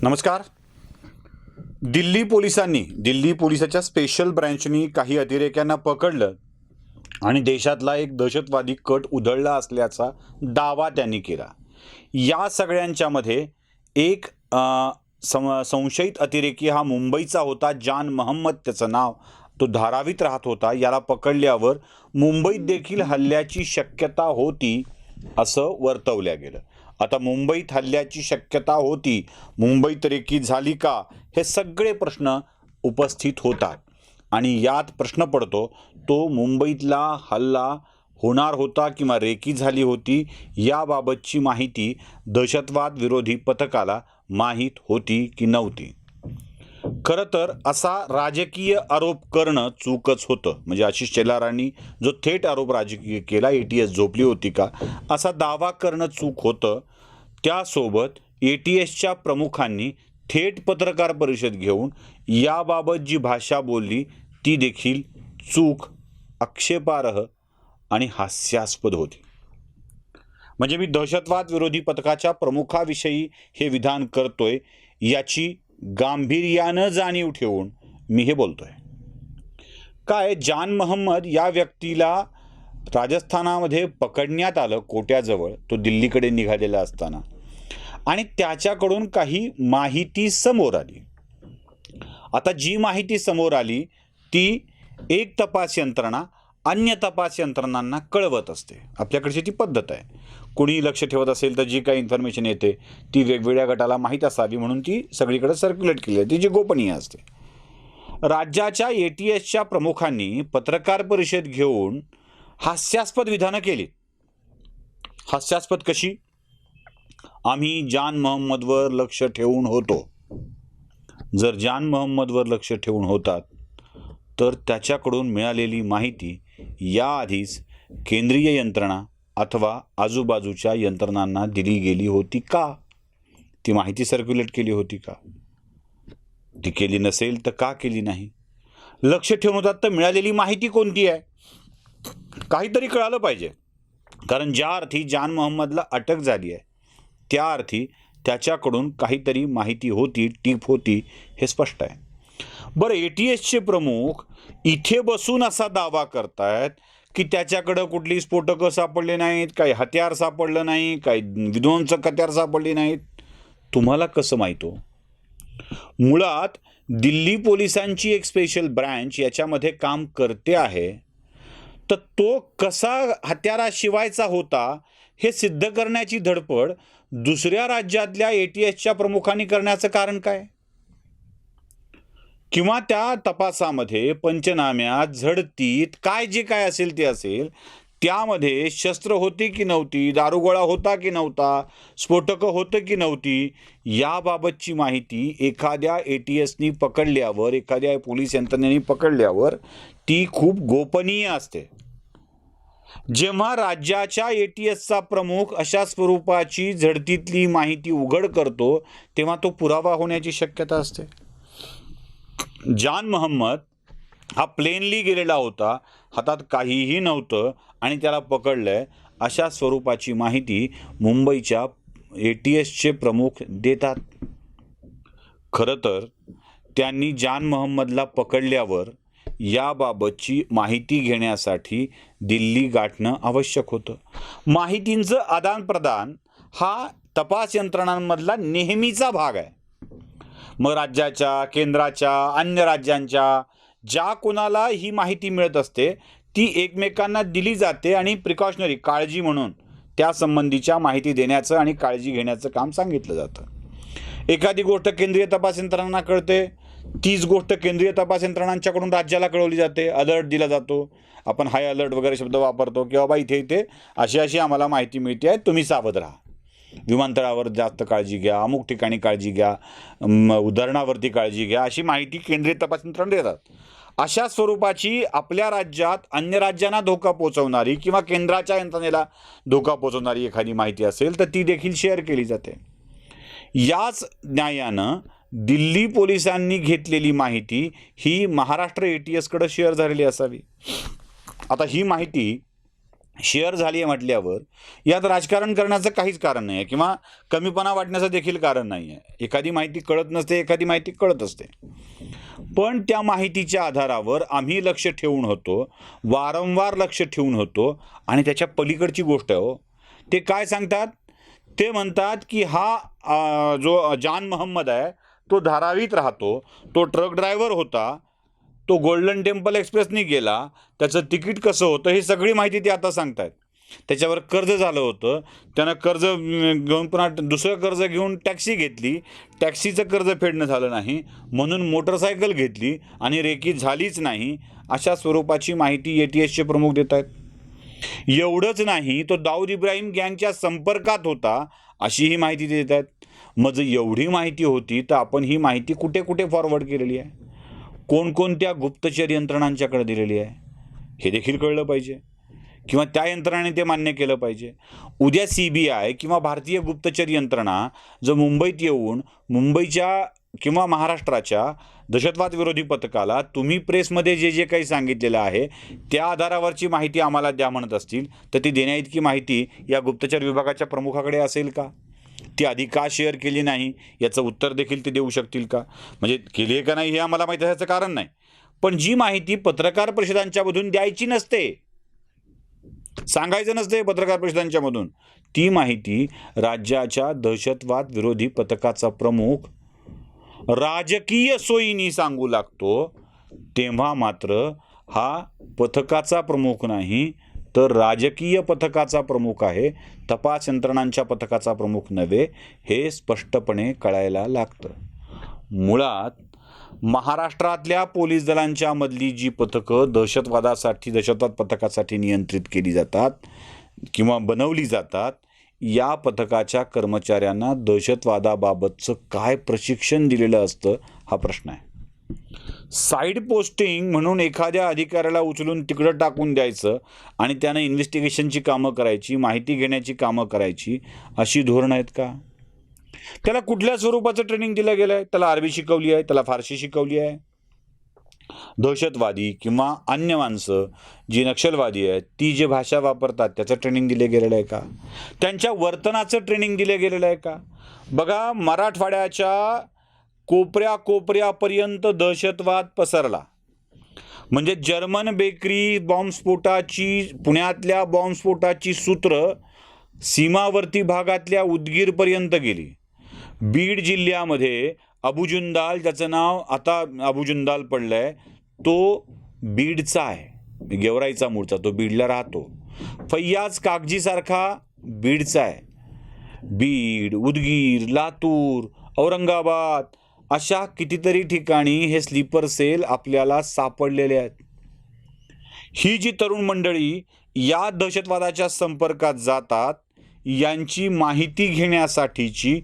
नमस्कार. दिल्ली पोलिसाच्या स्पेशल ब्रँचनी काही अतिरेक्यांना पकडलं आणि देशातला एक दहशतवादी कट उधळला असल्याचा दावा त्यांनी केला. या सगळ्यांच्यामध्ये एक संशयित अतिरेकी हा मुंबईचा होता. जान मोहम्मद त्याचं नाव. तो धारावीत राहत होता. याला पकडल्यावर मुंबईत देखील हल्ल्याची शक्यता होती असं वर्तवल्या गेलं. आता मुंबईत हल्ल्याची शक्यता होती, मुंबईत रेकी झाली का, हे सगळे प्रश्न उपस्थित होतात आणि यात प्रश्न पडतो तो मुंबईतला हल्ला होणार होता किंवा रेकी झाली होती याबाबतची माहिती दहशतवाद विरोधी पथकाला माहीत होती की नव्हती. खरं तर असा राजकीय आरोप करणं चूकच होतं. म्हणजे आशिष शेलारांनी जो थेट आरोप राजकीय केला, ATS झोपली होती का असा दावा करणं चूक होतं. त्यासोबत ATSच्या प्रमुखांनी थेट पत्रकार परिषद घेऊन याबाबत जी भाषा बोलली ती देखील चूक, आक्षेपार्ह आणि हास्यास्पद होती. म्हणजे मी दहशतवाद विरोधी पथकाच्या प्रमुखाविषयी हे विधान करतोय याची गांभीर्यानं जाणीव ठेवून मी हे बोलतोय. काय, जान मोहम्मद या व्यक्तीला राजस्थानामध्ये पकडण्यात आलं कोट्याजवळ, तो दिल्लीकडे निघालेला असताना, आणि त्याच्याकडून काही माहिती समोर आली. आता जी माहिती समोर आली ती एक तपास यंत्रणा अन्य तपास यंत्रणांना कळवत असते. आपल्याकडची ती पद्धत आहे. कोणी लक्ष ठेवत असेल तर जी काही इन्फॉर्मेशन येते ती वेगवेगळ्या गटाला माहीत असावी म्हणून ती सगळीकडे सर्क्युलेट केली आहे, ती जी गोपनीय असते. राज्याच्या ATSच्या प्रमुखांनी पत्रकार परिषद घेऊन हास्यास्पद विधानं केली. हास्यास्पद कशी? आम्ही जान मोहम्मदवर लक्ष ठेवून होतो. जर जान मोहम्मदवर लक्ष ठेवून होतात तर त्याच्याकडून मिळालेली माहिती याआधीच केंद्रीय यंत्रणा अथवा आजूबाजूच्या यंत्रणांना दिली गेली होती का? ती माहिती सर्क्युलेट केली होती का? ती केली नसेल तर का केली नाही? लक्ष ठेवून होतात तर मिळालेली माहिती कोणती आहे? काहीतरी कळालं पाहिजे. कारण ज्या अर्थी जान मोहम्मदला अटक झाली आहे त्या अर्थी त्याच्याकडून काहीतरी माहिती होती, टीप होती, हे स्पष्ट आहे. बरं, ATSचे प्रमुख इथे बसून असा दावा करतायत की त्याच्याकडं कुठली स्फोटकं सापडले नाहीत, काही हत्यार सापडलं नाही, काही विध्वंसक हत्यार सापडली नाहीत. तुम्हाला कसं माहीत हो? मुळात दिल्ली पोलिसांची एक स्पेशल ब्रँच याच्यामध्ये काम करते आहे, तर तो कसा हत्यारा शिवायचा होता हे सिद्ध करण्याची धडपड दुसऱ्या राज्यातल्या ATSच्या प्रमुखांनी करण्याचं कारण काय? किंवा त्या तपासामध्ये, पंचनाम्यात, झडतीत काय जे काय असेल ते असेल, त्यामध्ये शस्त्र होती की नव्हती, दारुगोळा होता की नव्हता, स्फोटकं होतं की नव्हती, याबाबतची माहिती एखाद्या ATSनी पकडल्यावर, एखाद्या पोलीस यंत्रणेने पकडल्यावर ती खूप गोपनीय असते. जेव्हा राज्याच्या ATSचा प्रमुख अशा स्वरूपाची झडतीतली माहिती उघड करतो तेव्हा तो पुरावा होण्याची शक्यता असते. जान मोहम्मद हा प्लेनली गेलेला होता, हातात काहीही नव्हतं आणि त्याला पकडलंय, अशा स्वरूपाची माहिती मुंबईच्या ATSचे प्रमुख देतात. खरं तर त्यांनी जान मोहम्मदला पकडल्यावर याबाबतची माहिती घेण्यासाठी दिल्ली गाठणं आवश्यक होतं. माहितींचं आदानप्रदान हा तपास यंत्रणांमधला नेहमीचा भाग आहे. मग राज्याच्या, केंद्राच्या, अन्य राज्यांच्या ज्या कोणाला ही माहिती मिळत असते ती एकमेकांना दिली जाते आणि प्रिकॉशनरी, काळजी म्हणून त्यासंबंधीच्या माहिती देण्याचं आणि काळजी घेण्याचं काम सांगितलं जातं. एखादी गोष्ट केंद्रीय तपास यंत्रणांना कळते, तीच गोष्ट केंद्रीय तपास यंत्रणांच्याकडून राज्याला कळवली जाते, अलर्ट दिला जातो. आपण हाय अलर्ट वगैरे शब्द वापरतो की बाबा इथे इथे अशी अशी आम्हाला माहिती मिळते आहे, तुम्ही सावध राहा, विमानतळावर जास्त काळजी घ्या, अमुक ठिकाणी काळजी घ्या, उदाहरणावरती काळजी घ्या, अशी माहिती केंद्रीय तपास यंत्रणा देतात. अशा स्वरूपाची आपल्या राज्यात अन्य राज्यांना धोका पोचवणारी किंवा केंद्राच्या यंत्रणेला धोका पोचवणारी एखादी माहिती असेल तर ती देखील शेअर केली जाते. याच न्यायानं दिल्ली पोलिसांनी घेतलेली माहिती ही महाराष्ट्र ATSकडे शेअर झालेली असावी. आता ही माहिती शेअर झाली आहे म्हटल्यावर यात राजकारण करण्याचं काहीच कारण नाही आहे किंवा कमीपणा वाटण्याचं देखील कारण नाही आहे. एखादी माहिती कळत नसते, एखादी माहिती कळत असते, पण त्या माहितीच्या आधारावर आम्ही लक्ष ठेवून होतो, वारंवार लक्ष ठेवून होतो. आणि त्याच्या पलीकडची गोष्ट आहे हो, ते काय सांगतात, ते म्हणतात की हा जो जान मोहम्मद आहे तो धारावीत राहतो, तो ट्रक ड्रायव्हर होता, तो गोल्डन टेम्पल एक्सप्रेसनी गेला, त्याचं तिकीट कसं होतं ही सगळी माहिती ते आता सांगतायत. त्याच्यावर कर्ज झालं होतं, त्यानं कर्ज घेऊन पुन्हा दुसरं कर्ज घेऊन टॅक्सी घेतली, टॅक्सीचं कर्ज फेडणं झालं नाही म्हणून मोटरसायकल घेतली आणि रेकी झालीच नाही, अशा स्वरूपाची माहिती ATSचे प्रमुख देत आहेत. एवढंच नाही, तो दाऊद इब्राहिम गँगच्या संपर्कात होता अशी ही माहिती देत आहेत. मग जर एवढी माहिती होती तर आपण ही माहिती कुठे कुठे फॉरवर्ड केलेली आहे, कोणकोणत्या गुप्तचर यंत्रणांच्याकडे दिलेली आहे हे देखील कळलं पाहिजे किंवा त्या यंत्रणाने ते मान्य केलं पाहिजे. उद्या CBI किंवा भारतीय गुप्तचर यंत्रणा जर मुंबईत येऊन मुंबईच्या किंवा महाराष्ट्राच्या दहशतवाद विरोधी पथकाला तुम्ही प्रेसमध्ये जे जे काही सांगितलेलं आहे त्या आधारावरची माहिती आम्हाला द्या म्हणत असतील तर ती देण्याइतकी माहिती या गुप्तचर विभागाच्या प्रमुखाकडे असेल का? ती आधी का शेअर केली नाही याचं उत्तर देखील ते देऊ शकतील का? म्हणजे केली आहे का नाही हे आम्हाला माहिती असण्याचं कारण नाही, पण जी माहिती पत्रकार परिषदांच्यामधून द्यायची नसते, सांगायचं नसते पत्रकार परिषदांच्यामधून, ती माहिती राज्याच्या दहशतवाद विरोधी पथकाचा प्रमुख राजकीय सोयीनी सांगू लागतो, तेव्हा मात्र हा पथकाचा प्रमुख नाही तर राजकीय पथकाचा प्रमुख आहे, तपास यंत्रणांच्या पथकाचा प्रमुख नव्हे, हे स्पष्टपणे कळायला लागतं. मुळात महाराष्ट्रातल्या पोलीस दलांच्या मधली जी पथकं दहशतवाद पथकासाठी नियंत्रित केली जातात किंवा बनवली जातात, या पथकाच्या कर्मचाऱ्यांना दहशतवादाबाबतचं काय प्रशिक्षण दिलेलं असतं हा प्रश्न आहे. साईड पोस्टिंग म्हणून एखाद्या अधिकाऱ्याला उचलून तिकडं टाकून द्यायचं आणि त्यानं इन्व्हेस्टिगेशनची कामं करायची, माहिती घेण्याची कामं करायची, अशी धोरणं आहेत का? त्याला कुठल्या स्वरूपाचं ट्रेनिंग दिलं गेलं आहे? त्याला अरबी शिकवली आहे, त्याला फारसी शिकवली आहे? दहशतवादी किंवा अन्य माणसं जी नक्षलवादी आहेत ती जे भाषा वापरतात त्याचं ट्रेनिंग दिले गेलेलं आहे का? त्यांच्या वर्तनाचं ट्रेनिंग दिलं गेलेलं आहे का? बघा, मराठवाड्याच्या कोपऱ्यापर्यंत दहशतवाद पसरला, म्हणजे जर्मन बेकरी बॉम्बस्फोटाची, पुण्यातल्या बॉम्बस्फोटाची सूत्र सीमावर्ती भागातल्या उदगीरपर्यंत गेली. बीड जिल्ह्यामध्ये अबू जुंदाल, ज्याचं नाव आता अबू जुंदाल पडलंय, तो बीडचा आहे, गेवराईचा मूळचा, तो बीडला राहतो. फैयाज कागजीसारखा बीडचा आहे. बीड, उदगीर, लातूर, औरंगाबाद अशा कितीतरी ठिकाणी हे स्लीपर सेल आपल्याला सापडलेले आहेत. ही जी तरुण मंडळी या दहशतवादाच्या संपर्कात जातात, यांची माहिती घेण्यासाठीची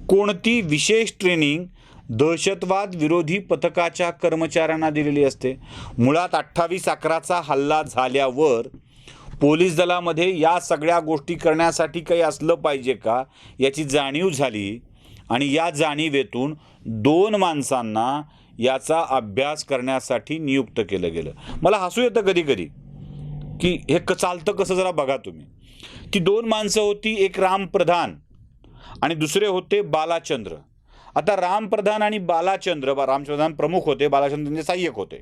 कोणती विशेष ट्रेनिंग दहशतवाद विरोधी पथकाच्या कर्मचाऱ्यांना दिलेली असते? मुळात 28/11चा हल्ला झाल्यावर पोलीस दलामध्ये या सगळ्या गोष्टी करण्यासाठी काही असलं पाहिजे का याची जाणीव झाली आणि या जाणीवेतून 2 माणसांना याचा अभ्यास करण्यासाठी नियुक्त केलं गेलं. मला हसू येतं कधी कधी की हे चालतं कसं, जरा बघा तुम्ही. ती 2 माणसं होती, एक राम प्रधान आणि दुसरे होते बालाचंद्र. आता राम प्रधान आणि बालाचंद्र, रामप्रधान प्रमुख होते, बालाचंद्र सहाय्यक होते,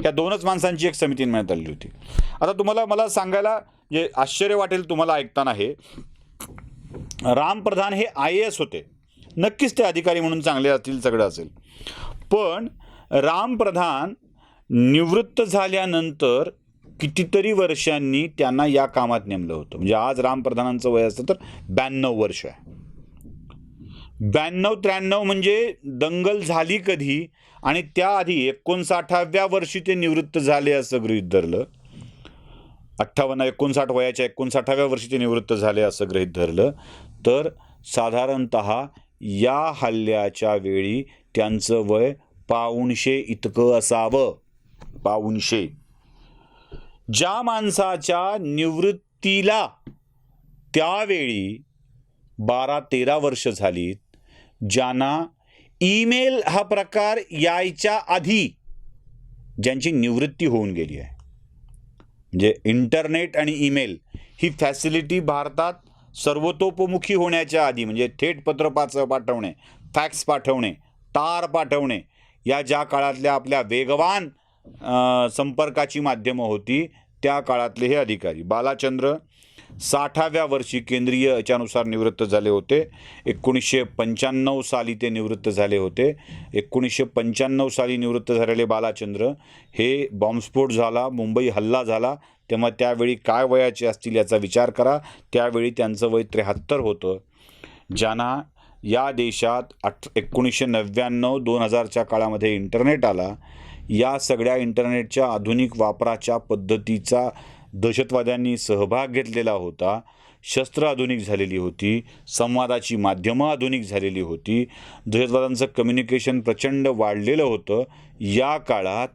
ह्या 2च माणसांची एक समिती नेमण्यात आलेली होती. आता मला सांगायला जे आश्चर्य वाटेल तुम्हाला ऐकताना, हे राम प्रधान हे IAS होते, नक्कीच ते अधिकारी म्हणून चांगले असतील, सगळं असेल, पण राम प्रधान निवृत्त झाल्यानंतर कितीतरी वर्षांनी त्यांना या कामात नेमलं होतं. म्हणजे आज राम प्रधानांचं वय असतं तर 92 वर्ष आहे. 92-93 म्हणजे दंगल झाली कधी, आणि त्याआधी 59व्या वर्षी ते निवृत्त झाले असं गृहीत धरलं. 59 वयाच्या 59व्या वर्षी ते निवृत्त झाले असं गृहीत धरलं तर साधारणतः या हल्ल्याच्या वेळी त्यांचं वय 150 इतकं असावं. 150. ज्या माणसाच्या निवृत्तीला त्यावेळी 12-13 वर्ष झालीत, ज्यांना ईमेल हा प्रकार यायच्या आधी ज्यांची निवृत्ती होऊन गेली आहे, म्हणजे इंटरनेट आणि ईमेल ही फॅसिलिटी भारतात सर्वतोपमुखी होण्याच्या आधी म्हणजे थेट पत्रपाचं पाठवणे, फॅक्स पाठवणे, तार पाठवणे या ज्या काळातल्या आपल्या वेगवान संपर्काची माध्यमं होती त्या काळातले हे अधिकारी. बालाचंद्र 60व्या वर्षी केंद्रीय याच्यानुसार निवृत्त झाले होते. 1995 साली ते निवृत्त झाले होते. 1995 साली निवृत्त झालेले बालाचंद्र हे बॉम्बस्फोट झाला, मुंबई हल्ला झाला तेव्हा त्यावेळी काय वयाचे असतील याचा विचार करा. त्यावेळी त्यांचं वय 73 होतं. ज्यांना या देशात 1999-2000च्या काळामध्ये इंटरनेट आला, या सगळ्या इंटरनेटच्या आधुनिक वापराच्या पद्धतीचा दहशतवाद्यांनी सहभाग घेतलेला होता. शस्त्र आधुनिक झालेली होती, संवादाची माध्यमं आधुनिक झालेली होती, दहशतवाद्यांचं कम्युनिकेशन प्रचंड वाढलेलं होतं. या काळात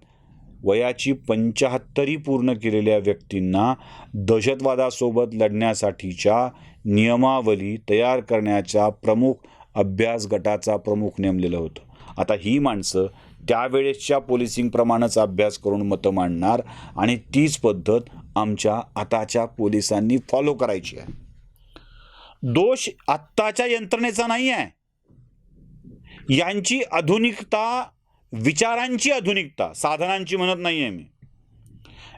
वयाची 75 पूर्ण केलेल्या व्यक्तींना दहशतवादासोबत लढण्यासाठीच्या नियमावली तयार करण्याच्या प्रमुख अभ्यास गटाचा प्रमुख नेमलेलं होतं. आता ही माणसं त्यावेळेसच्या पोलिसिंगप्रमाणेच अभ्यास करून मतं मांडणार आणि तीच पद्धत आमच्या आताच्या पोलिसांनी फॉलो करायची आहे. दोष आत्ताच्या यंत्रणेचा नाही आहे. यांची आधुनिकता, विचारांची आधुनिकता, साधनांची म्हणत नाही आहे मी,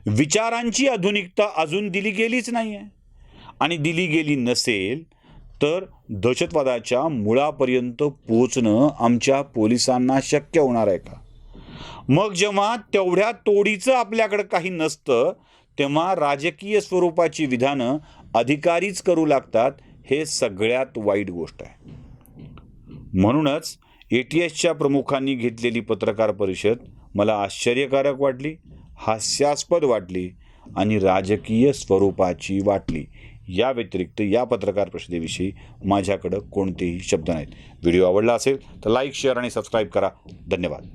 विचारांची आधुनिकता अजून दिली गेलीच नाही आहे. आणि दिली गेली नसेल तर दहशतवादाच्या मुळापर्यंत पोचणं आमच्या पोलिसांना शक्य होणार आहे का? मग जेव्हा तेवढ्या तोडीचं आपल्याकडे काही नसतं तेव्हा राजकीय स्वरूपाची विधानं अधिकारीच करू लागतात. हे सगळ्यात वाईट गोष्ट आहे. म्हणूनच ATSच्या प्रमुखांनी घेतलेली पत्रकार परिषद मला आश्चर्यकारक वाटली, हास्यास्पद वाटली आणि राजकीय स्वरूपाची वाटली. या व्यतिरिक्त या पत्रकार परिषदेविषयी माझ्याकडं कोणतेही शब्द नाहीत. व्हिडिओ आवडला असेल तर लाईक, शेअर आणि सबस्क्राईब करा. धन्यवाद.